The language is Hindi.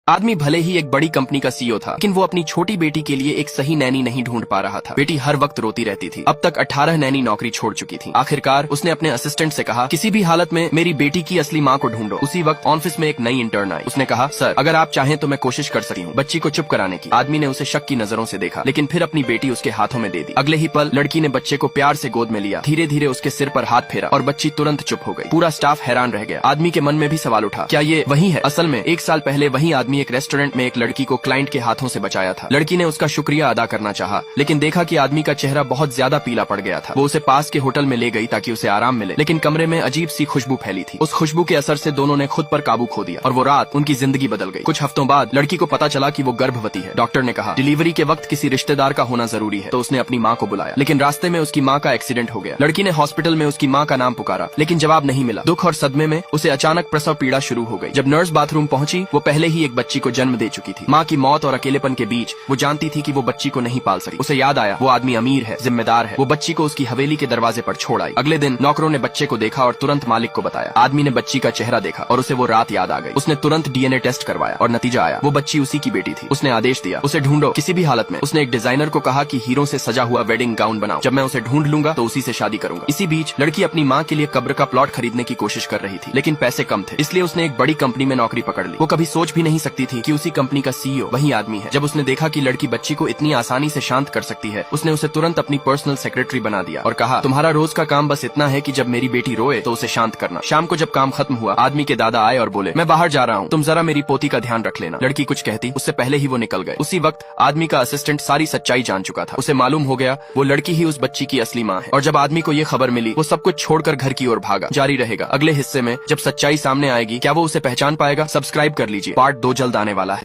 आदमी भले ही एक बड़ी कंपनी का सीईओ था, लेकिन वो अपनी छोटी बेटी के लिए एक सही नैनी नहीं ढूंढ पा रहा था। बेटी हर वक्त रोती रहती थी। अब तक 18 नैनी नौकरी छोड़ चुकी थी। आखिरकार उसने अपने असिस्टेंट से कहा, किसी भी हालत में मेरी बेटी की असली माँ को ढूंढो। उसी वक्त ऑफिस में एक नई इंटर्न आई। उसने कहा, सर अगर आप चाहें तो मैं कोशिश कर सकती हूँ बच्ची को चुप कराने की। आदमी ने उसे शक की नजरों से देखा, लेकिन फिर अपनी बेटी उसके हाथों में दे दी। अगले ही पल लड़की ने बच्चे को प्यार से गोद में लिया, धीरे धीरे उसके सिर पर हाथ फेरा और बच्ची तुरंत चुप हो गई। पूरा स्टाफ हैरान रह गया। आदमी के मन में भी सवाल उठा, क्या ये वही है? असल में 1 साल पहले वही आदमी एक रेस्टोरेंट में एक लड़की को क्लाइंट के हाथों से बचाया था। लड़की ने उसका शुक्रिया अदा करना चाहा, लेकिन देखा कि आदमी का चेहरा बहुत ज्यादा पीला पड़ गया था। वो उसे पास के होटल में ले गई ताकि उसे आराम मिले, लेकिन कमरे में अजीब सी खुशबू फैली थी। उस खुशबू के असर से दोनों ने खुद पर काबू खो दिया और वो रात उनकी जिंदगी बदल गई। कुछ हफ्तों बाद लड़की को पता चला कि वो गर्भवती है। डॉक्टर ने कहा, डिलीवरी के वक्त किसी रिश्तेदार का होना जरूरी है, तो उसने अपनी माँ को बुलाया, लेकिन रास्ते में उसकी माँ का एक्सीडेंट हो गया। लड़की ने हॉस्पिटल में उसकी माँ का नाम पुकारा, लेकिन जवाब नहीं मिला। दुख और सदमे में उसे अचानक प्रसव पीड़ा शुरू हो गई। जब नर्स बाथरूम पहुंची, वो पहले ही एक बच्ची को जन्म दे चुकी थी। माँ की मौत और अकेलेपन के बीच वो जानती थी कि वो बच्ची को नहीं पाल सकी। उसे याद आया, वो आदमी अमीर है, जिम्मेदार है। वो बच्ची को उसकी हवेली के दरवाजे पर छोड़ आई। अगले दिन नौकरों ने बच्चे को देखा और तुरंत मालिक को बताया। आदमी ने बच्ची का चेहरा देखा और उसे वो रात याद आ गई। उसने तुरंत डीएनए टेस्ट करवाया और नतीजा आया, वो बच्ची उसी की बेटी थी। उसने आदेश दिया, उसे ढूंढो किसी भी हालत में। उसने एक डिजाइनर को कहा कि हीरो से सजा हुआ वेडिंग गाउन बनाओ। जब मैं उसे ढूंढ लूंगा तो उसी से शादी करूंगा। इसी बीच लड़की अपनी माँ के लिए कब्र का प्लॉट खरीदने की कोशिश कर रही थी, लेकिन पैसे कम थे, इसलिए उसने एक बड़ी कंपनी में नौकरी पकड़ ली। वो कभी सोच भी नहीं सकती थी कि उसी कंपनी का सीईओ वही आदमी है। जब उसने देखा कि लड़की बच्ची को इतनी आसानी से शांत कर सकती है, उसने उसे तुरंत अपनी पर्सनल सेक्रेटरी बना दिया और कहा, तुम्हारा रोज का काम बस इतना है कि जब मेरी बेटी रोए तो उसे शांत करना। शाम को जब काम खत्म हुआ, आदमी के दादा आए और बोले, मैं बाहर जा रहा हूँ, तुम जरा मेरी पोती का ध्यान रख लेना। लड़की कुछ कहती, उससे पहले ही वो निकल गए। उसी वक्त आदमी का असिस्टेंट सारी सच्चाई जान चुका था। उसे मालूम हो गया वो लड़की ही उस बच्ची की असली माँ है। और जब आदमी को ये खबर मिली, वो सब कुछ छोड़कर घर की ओर भागा। जारी रहेगा अगले हिस्से में। जब सच्चाई सामने आएगी, क्या वो उसे पहचान पाएगा? सब्सक्राइब कर लीजिए, पार्ट 2 जल्द आने वाला है।